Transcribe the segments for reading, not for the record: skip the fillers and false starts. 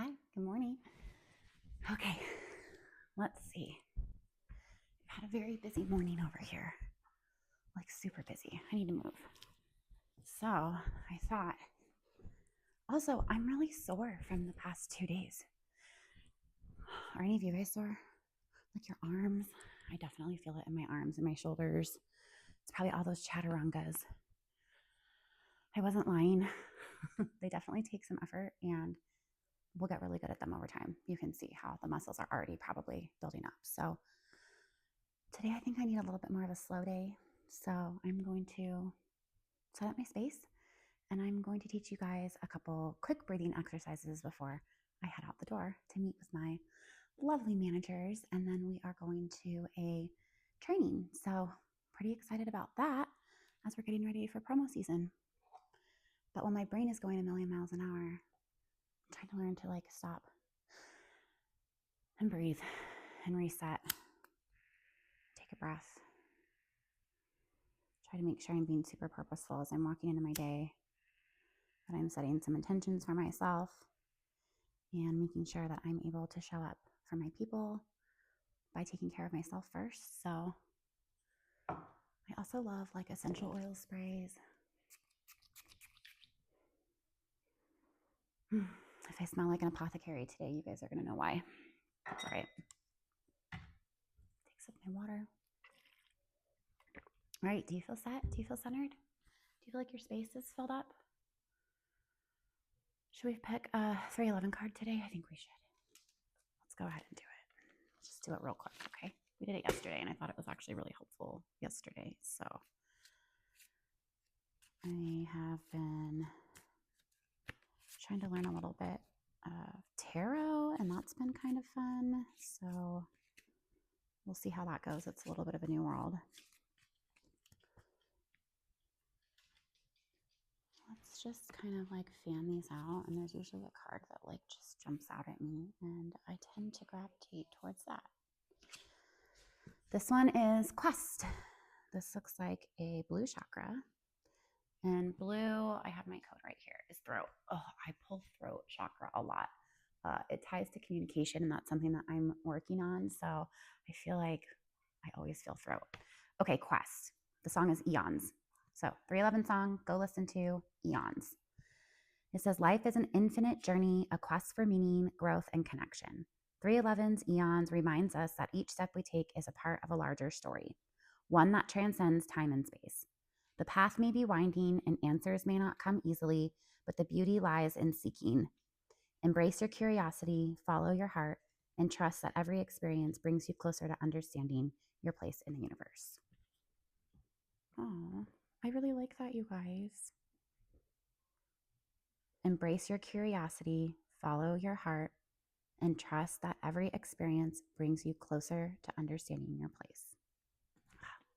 Hi, good morning. Okay, let's see. I've had a very busy morning over here, like super busy. I need to move. So I thought, also, I'm really sore from the past 2 days. Are any of you guys sore? Like your arms? I definitely feel it in my arms and my shoulders. It's probably all those chaturangas. I wasn't lying. They definitely take some effort and we'll get really good at them over time. You can see how the muscles are already probably building up. So today I think I need a little bit more of a slow day. So I'm going to set up my space and I'm going to teach you guys a couple quick breathing exercises before I head out the door to meet with my lovely managers. And then we are going to a training. So pretty excited about that as we're getting ready for promo season. But when my brain is going a million miles an hour, I'm trying to learn to like stop and breathe and reset. Take a breath. Try to make sure I'm being super purposeful as I'm walking into my day, that I'm setting some intentions for myself and making sure that I'm able to show up for my people by taking care of myself first. So I also love like essential oil sprays. If I smell like an apothecary today, you guys are going to know why. That's all right. Take a sip of my water. All right, do you feel set? Do you feel centered? Do you feel like your space is filled up? Should we pick a 311 card today? I think we should. Let's go ahead and do it. Let's just do it real quick, okay? We did it yesterday, and I thought it was actually really helpful yesterday. So I have been trying to learn a little bit of tarot, and that's been kind of fun. So we'll see how that goes. It's a little bit of a new world. Let's just kind of like fan these out, and there's usually a card that like just jumps out at me, and I tend to gravitate towards that. This one is Quest. This looks like a blue chakra. And blue, I have my code right here, is throat. Oh, I pull throat chakra a lot. It ties to communication, and that's something that I'm working on. So I feel like I always feel throat. Okay, Quest. The song is Eons. So 311 song, go listen to Eons. It says, life is an infinite journey, a quest for meaning, growth, and connection. 311's Eons reminds us that each step we take is a part of a larger story, one that transcends time and space. The path may be winding and answers may not come easily, but the beauty lies in seeking. Embrace your curiosity, follow your heart, and trust that every experience brings you closer to understanding your place in the universe. Oh, I really like that, you guys. Embrace your curiosity, follow your heart, and trust that every experience brings you closer to understanding your place.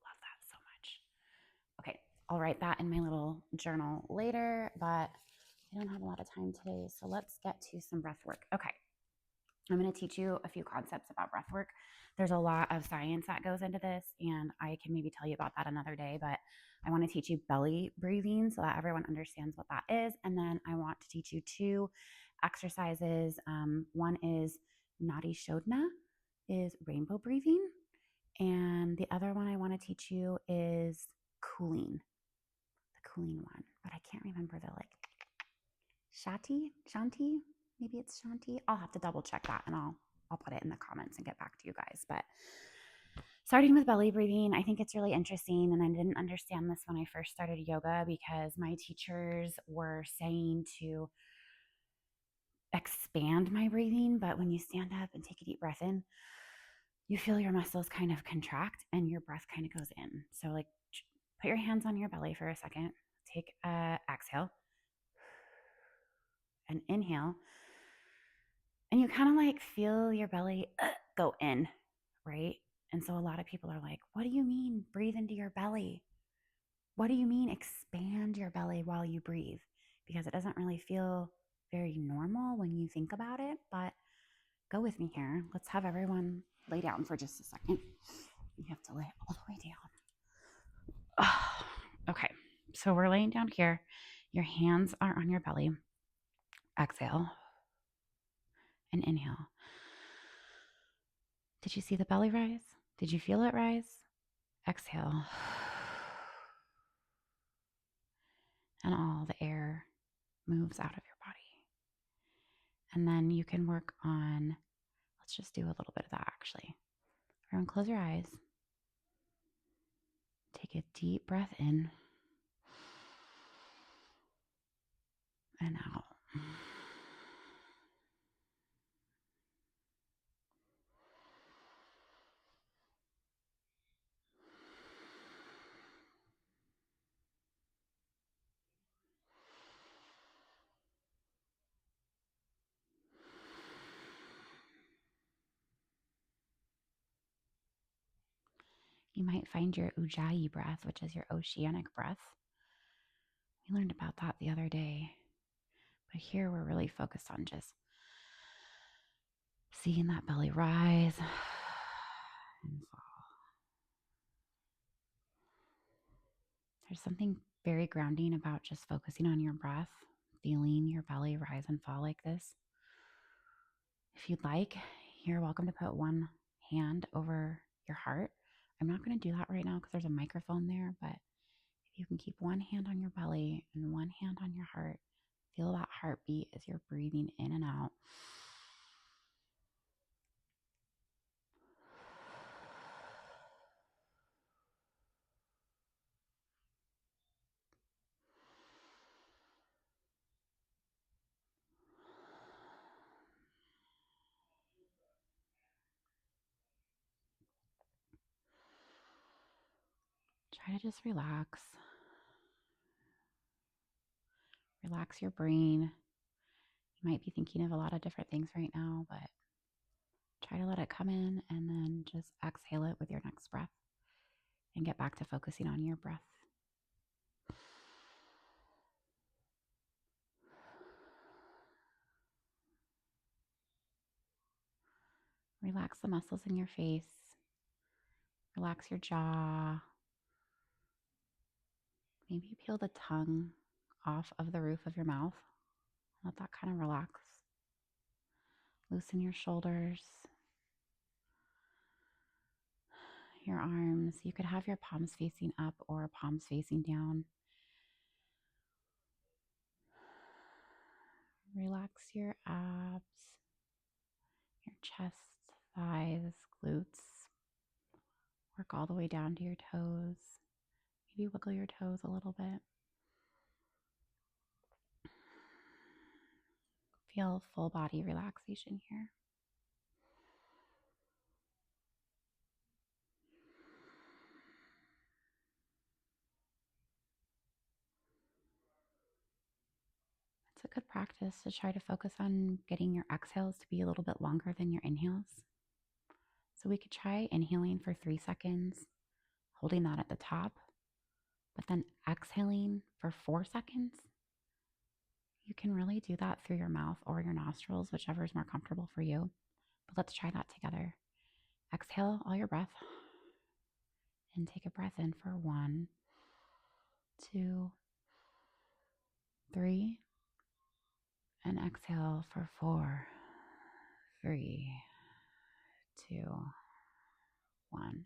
Love that so much. Okay, I'll write that in my little journal later, but I don't have a lot of time today, so let's get to some breath work. Okay, I'm going to teach you a few concepts about breath work. There's a lot of science that goes into this, and I can maybe tell you about that another day, but I want to teach you belly breathing so that everyone understands what that is. And then I want to teach you two exercises. One is Nadi Shodhana, is rainbow breathing. And the other one I want to teach you is cooling, the cooling one, but I can't remember the like Shanti, maybe it's Shanti. I'll have to double check that and I'll put it in the comments and get back to you guys. But starting with belly breathing, I think it's really interesting. And I didn't understand this when I first started yoga because my teachers were saying to expand my breathing. But when you stand up and take a deep breath in, you feel your muscles kind of contract and your breath kind of goes in. So like put your hands on your belly for a second, take a exhale and inhale. And you kind of like feel your belly go in, right? And so a lot of people are like, what do you mean breathe into your belly? What do you mean expand your belly while you breathe? Because it doesn't really feel very normal when you think about it. But go with me here. Let's have everyone lay down for just a second. You have to lay all the way down. Okay, so we're laying down here. Your hands are on your belly. Exhale. and inhale. Did you see the belly rise? Did you feel it rise? Exhale. And all the air moves out of your body. And then you can work on, let's just do a little bit of that actually. Everyone close your eyes. Take a deep breath in and out. You might find your ujjayi breath, which is your oceanic breath. We learned about that the other day. But here we're really focused on just seeing that belly rise and fall. There's something very grounding about just focusing on your breath, feeling your belly rise and fall like this. If you'd like, you're welcome to put one hand over your heart. I'm not going to do that right now because there's a microphone there, but if you can keep one hand on your belly and one hand on your heart, feel that heartbeat as you're breathing in and out. Try to just relax. Relax your brain. You might be thinking of a lot of different things right now, but try to let it come in and then just exhale it with your next breath and get back to focusing on your breath. Relax the muscles in your face. Relax your jaw. Maybe peel the tongue off of the roof of your mouth. Let that kind of relax. Loosen your shoulders, your arms. You could have your palms facing up or palms facing down. Relax your abs, your chest, thighs, glutes. Work all the way down to your toes. Maybe wiggle your toes a little bit. Feel full body relaxation here. It's a good practice to try to focus on getting your exhales to be a little bit longer than your inhales. So we could try inhaling for 3 seconds, holding that at the top, but then exhaling for 4 seconds. You can really do that through your mouth or your nostrils, whichever is more comfortable for you. But let's try that together. Exhale all your breath and take a breath in for 1, 2, 3, and exhale for 4, 3, 2, 1.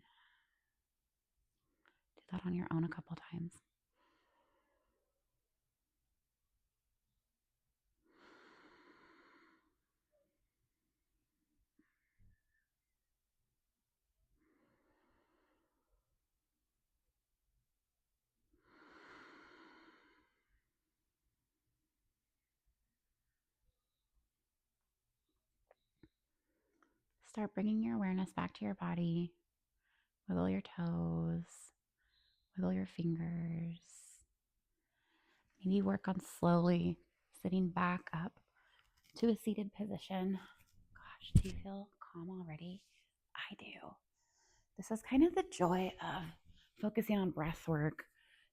Do that on your own a couple times. Start bringing your awareness back to your body. Wiggle your toes, wiggle your fingers. Maybe work on slowly sitting back up to a seated position. Gosh, do you feel calm already? I do. This is kind of the joy of focusing on breath work,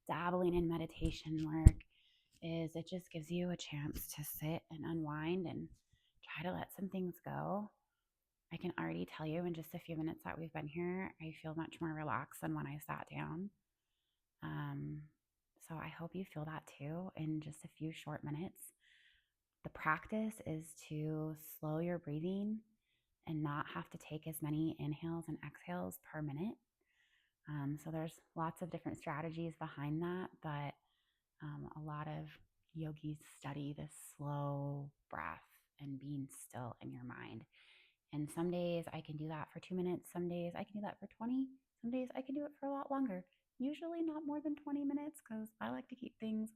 dabbling in meditation work, is it just gives you a chance to sit and unwind and try to let some things go. I can already tell you in just a few minutes that we've been here, I feel much more relaxed than when I sat down. So I hope you feel that too in just a few short minutes. The practice is to slow your breathing and not have to take as many inhales and exhales per minute. So there's lots of different strategies behind that, but a lot of yogis study this slow breath and being still in your mind. And some days I can do that for 2 minutes. Some days I can do that for 20. Some days I can do it for a lot longer. Usually not more than 20 minutes because I like to keep things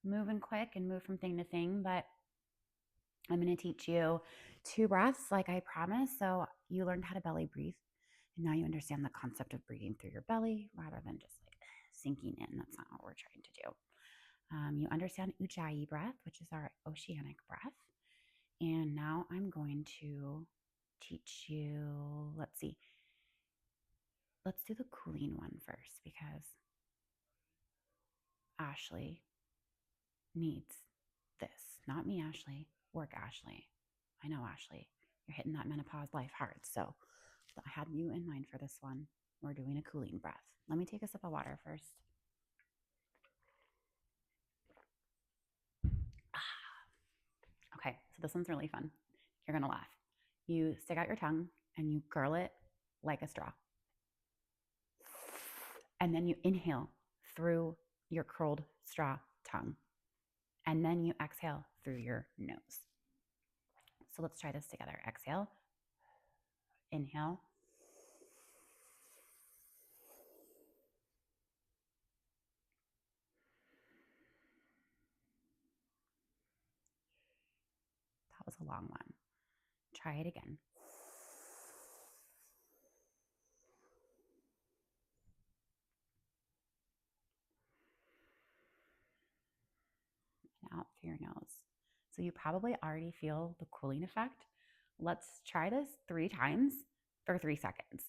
moving quick and move from thing to thing. But I'm going to teach you 2 breaths like I promised. So you learned how to belly breathe. And now you understand the concept of breathing through your belly rather than just like sinking in. That's not what we're trying to do. You understand Ujjayi breath, which is our oceanic breath. And now I'm going to teach you, let's see, let's do the cooling one first because Ashley needs this. Not me, Ashley. Work, Ashley. I know, Ashley. You're hitting that menopause life hard. So I had you in mind for this one. We're doing a cooling breath. Let me take a sip of water first. Okay, so this one's really fun. You're going to laugh. You stick out your tongue and you curl it like a straw. And then you inhale through your curled straw tongue. And then you exhale through your nose. So let's try this together. Exhale, inhale. That was a long one. Try it again. And out through your nose. So you probably already feel the cooling effect. Let's try this 3 times for 3 seconds.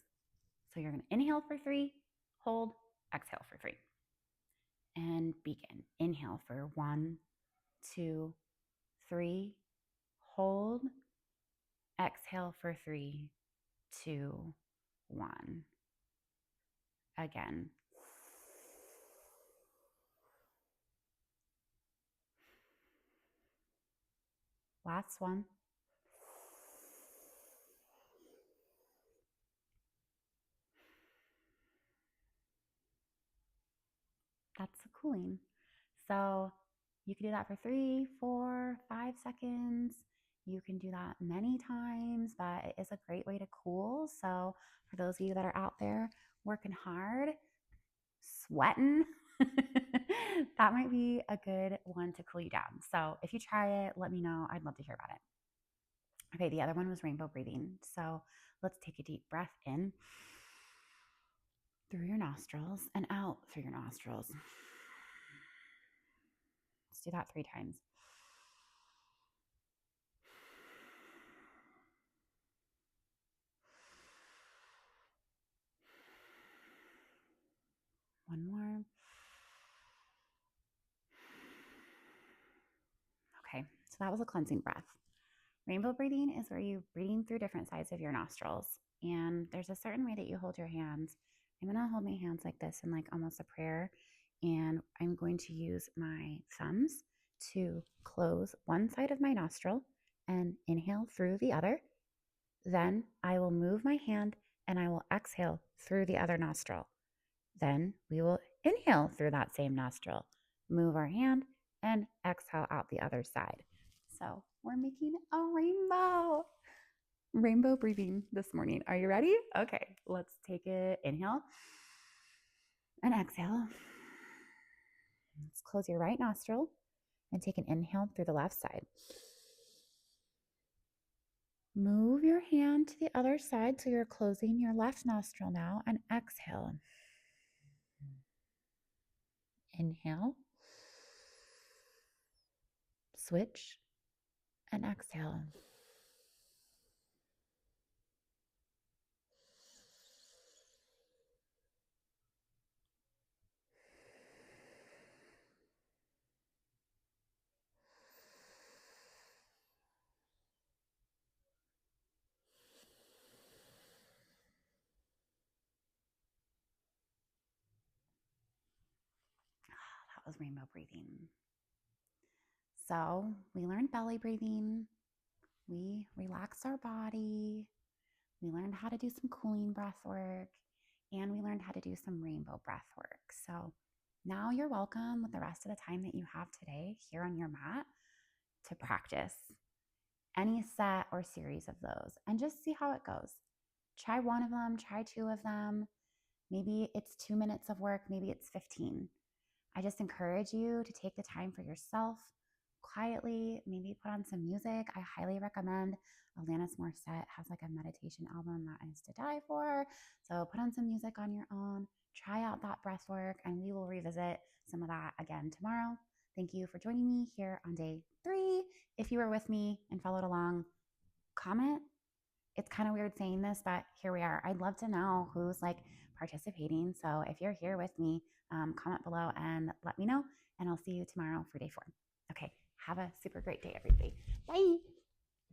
So you're going to inhale for 3, hold, exhale for 3. And begin. Inhale for 1, 2, 3, hold, exhale for 3, 2, 1. Again. Last one. That's the cooling. So you can do that for 3, 4, 5 seconds. You can do that many times, but it is a great way to cool. So for those of you that are out there working hard, sweating, that might be a good one to cool you down. So if you try it, let me know. I'd love to hear about it. Okay, the other one was rainbow breathing. So let's take a deep breath in through your nostrils and out through your nostrils. Let's do that 3 times. One more. Okay, so that was a cleansing breath. Rainbow breathing is where you're breathing through different sides of your nostrils. And there's a certain way that you hold your hands. I'm going to hold my hands like this in like almost a prayer. And I'm going to use my thumbs to close one side of my nostril and inhale through the other. Then I will move my hand and I will exhale through the other nostril. Then we will inhale through that same nostril, move our hand, and exhale out the other side. So we're making a rainbow breathing this morning. Are you ready? Okay, let's take it. Inhale and exhale. Let's close your right nostril and take an inhale through the left side. Move your hand to the other side so you're closing your left nostril now and exhale. Inhale. Switch and exhale. That was rainbow breathing. So we learned belly breathing, we relaxed our body, we learned how to do some cooling breath work, and we learned how to do some rainbow breath work. So now you're welcome with the rest of the time that you have today here on your mat to practice any set or series of those and just see how it goes. Try one of them, try two of them. Maybe it's 2 minutes of work, maybe it's 15. I just encourage you to take the time for yourself quietly, maybe put on some music. I highly recommend Alanis Morissette has like a meditation album that is to die for. So put on some music on your own, try out that breath work, and we will revisit some of that again tomorrow. Thank you for joining me here on day 3. If you were with me and followed along, comment. It's kind of weird saying this, but here we are. I'd love to know who's like participating. So if you're here with me, comment below and let me know. And I'll see you tomorrow for day 4. Okay. Have a super great day, everybody. Bye.